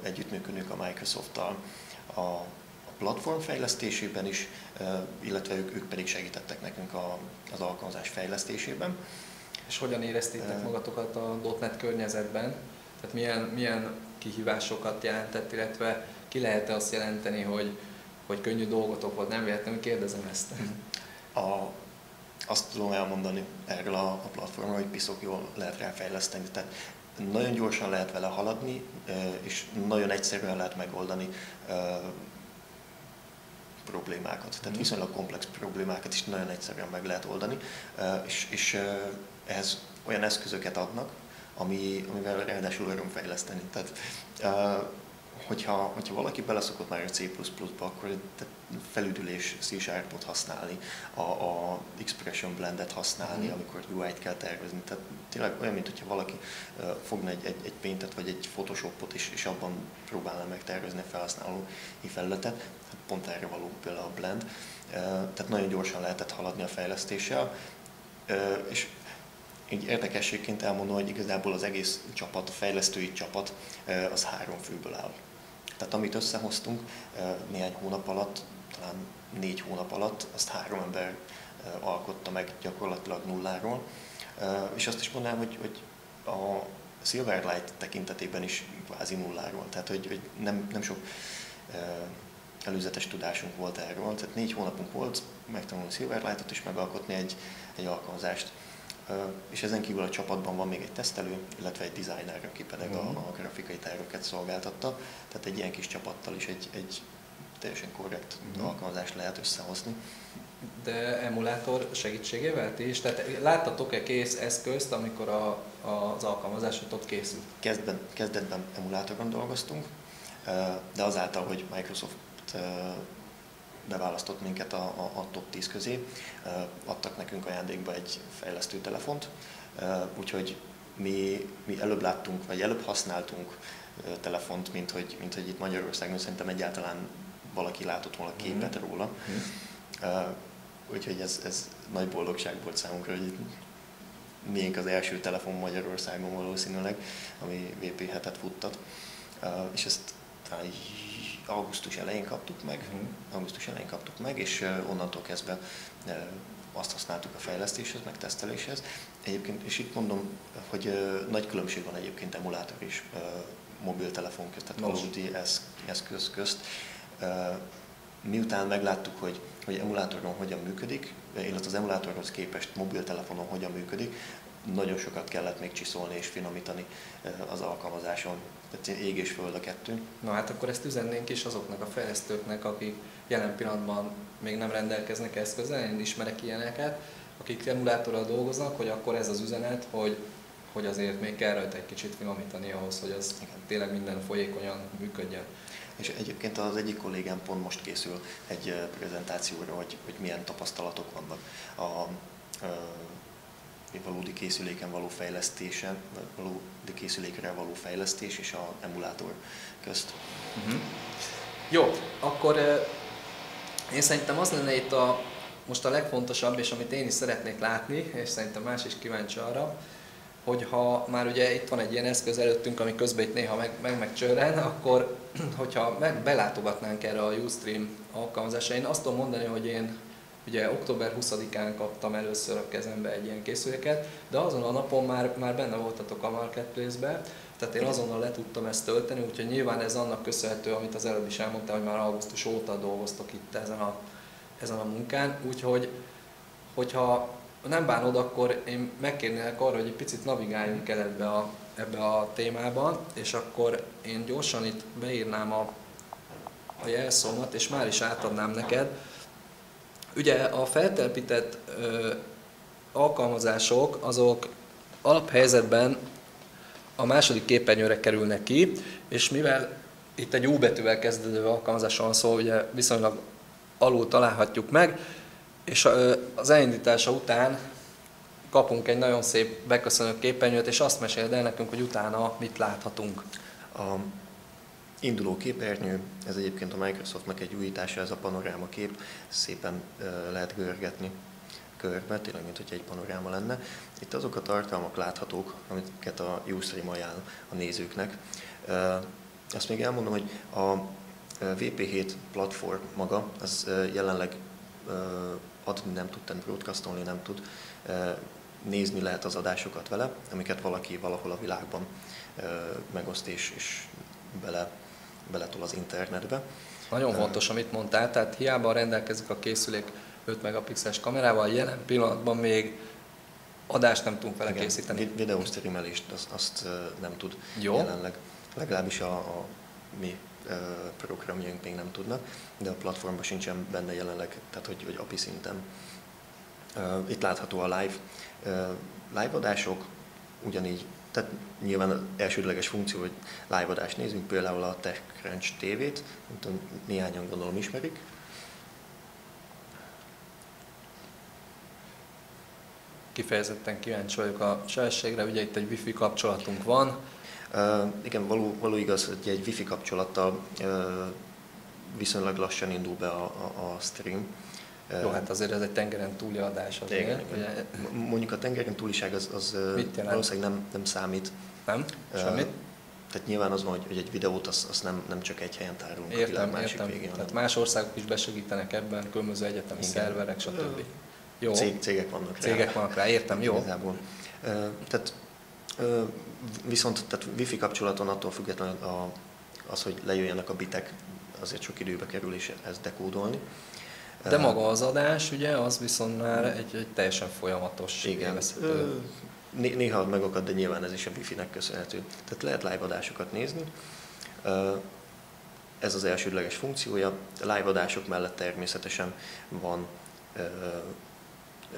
együttműködünk a Microsofttal a platform fejlesztésében is, illetve ők pedig segítettek nekünk az alkalmazás fejlesztésében. És hogyan éreztétek magatokat a .NET környezetben? Tehát milyen kihívásokat jelentett, illetve ki lehet-e azt jelenteni, hogy könnyű dolgotok volt? Nem véletlenül kérdezem ezt. Azt tudom elmondani erről a platformról, hogy piszok jól lehet rá fejleszteni. Tehát nagyon gyorsan lehet vele haladni, és nagyon egyszerűen lehet megoldani problémákat. Tehát viszonylag komplex problémákat is nagyon egyszerűen meg lehet oldani, és ehhez olyan eszközöket adnak, amivel ráadásul öröm fejleszteni. Tehát, hogyha valaki beleszokott már a C++-ba, akkor felüdülés C#-ot használni, a Expression Blend-et használni, amikor UI-t kell tervezni. Tehát tényleg olyan, mintha valaki fogna egy Paint-et vagy egy Photoshopot és abban próbálna megtervezni a felhasználói felületet. Hát pont erre való például a Blend. Tehát nagyon gyorsan lehetett haladni a fejlesztéssel. És így érdekességként elmondom, hogy igazából az egész csapat, a fejlesztői csapat az 3 főből áll. Tehát amit összehoztunk néhány hónap alatt, talán 4 hónap alatt, azt 3 ember alkotta meg gyakorlatilag nulláról. És azt is mondanám, hogy a Silverlight tekintetében is kvázi nulláról. Tehát, hogy nem sok előzetes tudásunk volt erről. Tehát 4 hónapunk volt megtanulni Silverlightot és megalkotni egy alkalmazást. És ezen kívül a csapatban van még egy tesztelő, illetve egy designer, aki pedig a grafikai terveket szolgáltatta. Tehát egy ilyen kis csapattal is egy teljesen korrekt alkalmazást lehet összehozni. De emulátor segítségével ti is? Tehát láttatok-e kész eszközt, amikor az alkalmazásotok készült? Kezdetben emulátoron dolgoztunk, de azáltal, hogy Microsoft beválasztott minket a top 10 közé, adtak nekünk ajándékba egy fejlesztő telefont, úgyhogy mi előbb láttunk, vagy előbb használtunk telefont, mint hogy itt Magyarországon szerintem egyáltalán valaki látott volna képet róla. Úgyhogy ez nagy boldogság volt számunkra, hogy miénk az első telefon Magyarországon valószínűleg, ami VP7-et futtat, és ezt augusztus elején kaptuk meg, és onnantól kezdve azt használtuk a fejlesztéshez, meg teszteléshez. Egyébként, és itt mondom, hogy nagy különbség van egyébként emulátor és mobiltelefon közt, tehát valódi eszköz közt. Miután megláttuk, hogy emulátoron hogyan működik, illetve az emulátorhoz képest mobiltelefonon hogyan működik, nagyon sokat kellett még csiszolni és finomítani az alkalmazáson. Tehát ég és föld a kettő. Na hát akkor ezt üzennénk is azoknak a fejlesztőknek, akik jelen pillanatban még nem rendelkeznek eszközzel, én ismerek ilyeneket, akik emulátorral dolgoznak, hogy akkor ez az üzenet, hogy azért még kell rajta egy kicsit finomítani ahhoz, hogy az tényleg minden folyékonyan működjön. És egyébként az egyik kollégám pont most készül egy prezentációra, hogy milyen tapasztalatok vannak a valódi készüléken való fejlesztésen, valódi készülékre való fejlesztés és az emulátor közt. Jó, akkor én szerintem az lenne itt most a legfontosabb, és amit én is szeretnék látni, és szerintem más is kíváncsi arra, hogyha már ugye itt van egy ilyen eszköz előttünk, ami közben itt néha megcsörren, akkor hogyha belátogatnánk erre a Ustream alkalmazásra, én azt tudom mondani, hogy én ugye október 20-án kaptam először a kezembe egy ilyen készüléket, de azon a napon már benne voltatok a Marketplace-be, tehát én azonnal le tudtam ezt tölteni, úgyhogy nyilván ez annak köszönhető, amit az előbb is elmondtam, hogy már augusztus óta dolgoztok itt ezen a munkán, úgyhogy hogyha nem bánod, akkor én megkérnélek arra, hogy egy picit navigáljunk el ebbe a témában, és akkor én gyorsan itt beírnám a jelszómat, és már is átadnám neked. Ugye a feltelepített alkalmazások, azok alaphelyzetben a második képernyőre kerülnek ki, és mivel itt egy U betűvel kezdődő alkalmazásról van szó, ugye viszonylag alul találhatjuk meg, és az elindítása után kapunk egy nagyon szép beköszönő képernyőt, és azt meséld el nekünk, hogy utána mit láthatunk. A induló képernyő, ez egyébként a Microsoftnak egy újítása, ez a panoráma kép, szépen lehet görgetni körbe, tényleg, mint hogy egy panoráma lenne. Itt azok a tartalmak láthatók, amiket a Ustream ajánl a nézőknek. Azt még elmondom, hogy a VP7 platform maga, az jelenleg adni nem tud, tehát broadcastolni nem tud, nézni lehet az adásokat vele, amiket valaki valahol a világban megoszt és beletol az internetbe. Nagyon fontos, amit mondtál, tehát hiába rendelkezik a készülék 5 megapixeles kamerával, jelen pillanatban még adást nem tudunk vele készíteni. Videóstreamelést azt nem tud jelenleg. Legalábbis a mi programjaink még nem tudnak, de a platformban sincsen benne jelenleg, tehát hogy API szinten. Itt látható a live adások, ugyanígy, tehát nyilván elsődleges funkció, hogy live adást nézünk, például a TechCrunch TV-t, nem tudom, néhányan gondolom ismerik. Kifejezetten kíváncsi vagyok a sebességre, ugye itt egy Wi-Fi kapcsolatunk van. Igen, való igaz, hogy egy Wi-Fi kapcsolattal viszonylag lassan indul be a stream. Jó, hát azért ez egy tengeren túli adás azért. Igen. Ugye? Mondjuk a tengeren túliság az valószínűleg nem számít. Nem? Semmit? Tehát nyilván az van, hogy egy videót azt nem csak egy helyen tárolunk a világ másik végén. Tehát más országok is besegítenek ebben, különböző egyetemi szerverek, stb. Jó. Cégek vannak rá. Cégek vannak rá, értem, jó. Igazából. Viszont tehát Wi-Fi kapcsolaton attól függetlenül az, hogy lejöjjenek a bitek, azért sok időbe kerül és ezt dekódolni. De maga az adás, ugye, az viszont már egy teljesen folyamatos élvezhető. Néha megakad, de nyilván ez is a Wi-Fi-nek köszönhető. Tehát lehet live adásokat nézni. Ez az elsődleges funkciója. A live adások mellett természetesen van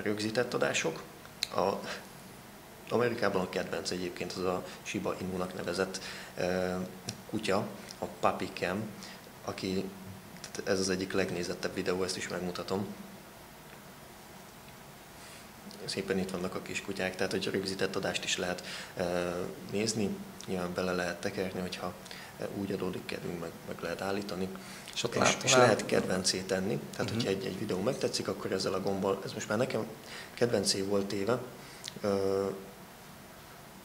rögzített adások. Amerikában a kedvenc egyébként az a Shiba Inu-nak nevezett kutya, a Puppy Cam, aki, ez az egyik legnézettebb videó, ezt is megmutatom. Szépen itt vannak a kis kutyák, tehát hogy rögzített adást is lehet nézni, nyilván bele lehet tekerni, hogyha úgy adódik kedvünk, meg lehet állítani. És lehet kedvencé tenni, tehát hogyha egy videó megtetszik, akkor ezzel a gombbal, ez most már nekem kedvencé volt téve,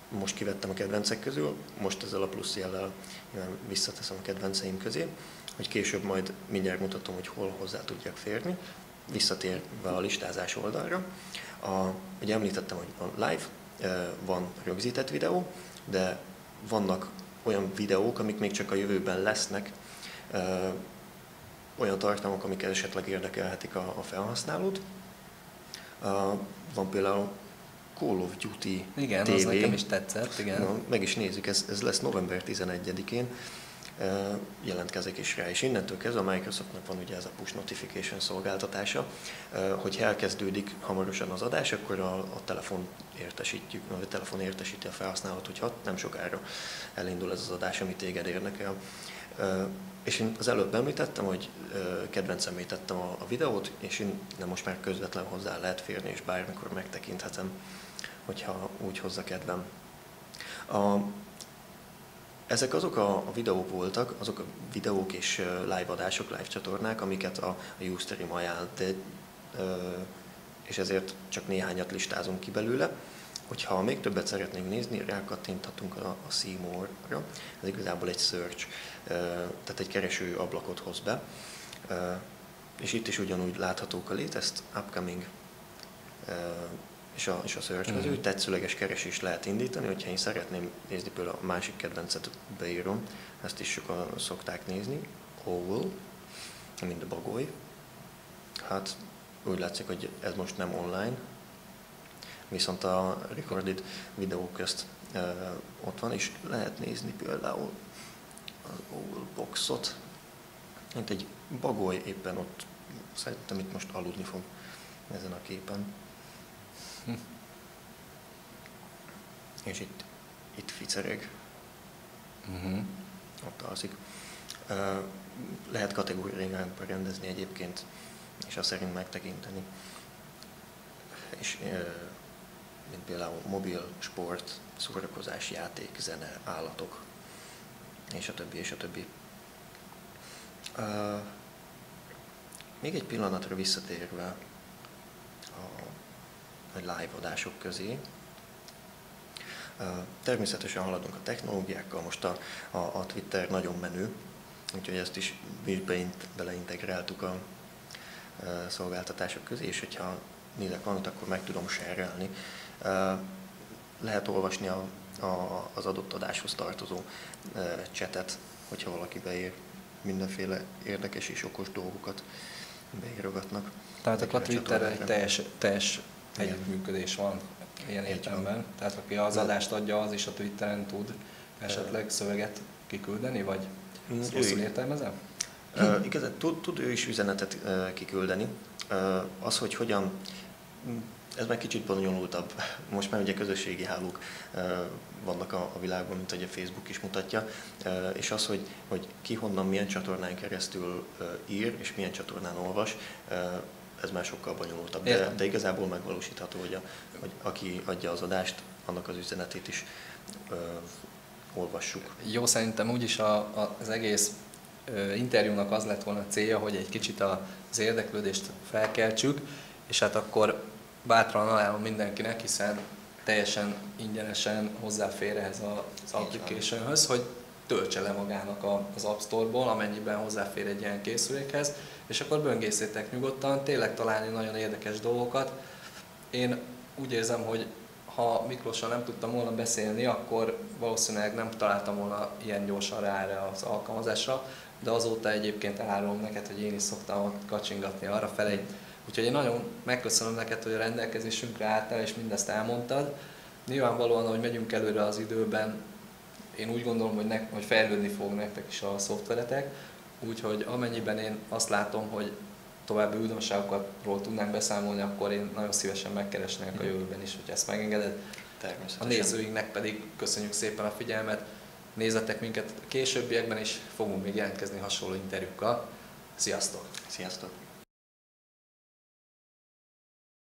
most kivettem a kedvencek közül, most ezzel a plusz jellel visszateszem a kedvenceim közé, hogy később majd mindjárt mutatom, hogy hol hozzá tudjak férni, visszatérve a listázás oldalra. Ugye említettem, hogy van live, van rögzített videó, de vannak olyan videók, amik még csak a jövőben lesznek, olyan tartalmak, amik esetleg érdekelhetik a felhasználót. Van például Call of Duty igen, TV. Az nekem is tetszett, igen. Na, meg is nézzük, ez lesz november 11-én, jelentkezek is rá, és innentől kezdve a Microsoftnak van ugye ez a push notification szolgáltatása, hogyha elkezdődik hamarosan az adás, akkor a telefon értesíti a felhasználót, hogy nem sokára elindul ez az adás, ami téged érdekel. És én az előbb említettem, hogy kedvencemmé tettem a videót, és most már közvetlenül hozzá lehet férni, és bármikor megtekinthetem, hogyha úgy hozza kedvem. Ezek azok a videók voltak, azok a videók és live adások, live csatornák, amiket a Ustream ajánl, és ezért csak néhányat listázunk ki belőle. Hogyha még többet szeretnénk nézni, rákattinthatunk a See More-ra. Ez igazából egy search, tehát egy kereső ablakot hoz be. És itt is ugyanúgy láthatók a latest, upcoming és a search mező. Tetszőleges keresést lehet indítani, hogyha én szeretném nézni, például a másik kedvencet beírom, ezt is sokan szokták nézni, Owl, mint a bagoly. Hát úgy látszik, hogy ez most nem online, viszont a recorded videók közt ott van, és lehet nézni például az Owl Boxot, mint egy bagoly éppen ott, szerintem itt most aludni fog ezen a képen. És itt ficereg, ott alszik. Lehet kategóriákba rendezni egyébként, és azt szerint megtekinteni. És mint például mobil, sport, szórakozás, játék, zene, állatok, és a többi, és a többi. Még egy pillanatra visszatérve a live adások közé. Természetesen haladunk a technológiákkal, most a Twitter nagyon menő, úgyhogy ezt is beleintegráltuk a szolgáltatások közé, és hogyha nézek valamit, akkor meg tudom share-elni. Lehet olvasni az adott adáshoz tartozó chatet, hogyha valaki beír mindenféle érdekes és okos dolgokat beírogatnak. Tehát akkor a Twitterrel egy teljes együttműködés van ilyen értelemben. Tehát aki az adást adja, az is a Twitteren tud esetleg szöveget kiküldeni, vagy ezt rosszul értelmezem? Igazán tud ő is üzenetet kiküldeni. Az, hogy hogyan, ez már kicsit bonyolultabb. Most már ugye közösségi hálók vannak a világban, mint ahogy a Facebook is mutatja, és az, hogy ki honnan, milyen csatornán keresztül ír, és milyen csatornán olvas, ez már sokkal bonyolultabb. De igazából megvalósítható, hogy aki adja az adást, annak az üzenetét is olvassuk. Jó, szerintem úgyis az egész interjúnak az lett volna a célja, hogy egy kicsit az érdeklődést felkeltsük, és hát akkor bátran ajánlom mindenkinek, hiszen teljesen ingyenesen hozzáfér ehhez az applicationhöz, hogy töltse le magának az App Store-ból, amennyiben hozzáfér egy ilyen készülékhez, és akkor böngészétek nyugodtan, tényleg találni nagyon érdekes dolgokat. Én úgy érzem, hogy ha Miklóssal nem tudtam volna beszélni, akkor valószínűleg nem találtam volna ilyen gyorsan rá erre az alkalmazásra, de azóta egyébként elárulom neked, hogy én is szoktam kacsingatni arra felé. Úgyhogy én nagyon megköszönöm neked, hogy a rendelkezésünkre álltál és mindezt elmondtad. Nyilvánvalóan, ahogy megyünk előre az időben, én úgy gondolom, hogy fejlődni fog nektek is a szoftveretek, úgyhogy amennyiben én azt látom, hogy további újdonságokról tudnánk beszámolni, akkor én nagyon szívesen megkeresnék a jövőben is, hogy ezt megengeded. Természetesen. A nézőinknek pedig köszönjük szépen a figyelmet, nézzetek minket későbbiekben is, fogunk még jelentkezni hasonló interjúkkal. Sziasztok! Sziasztok!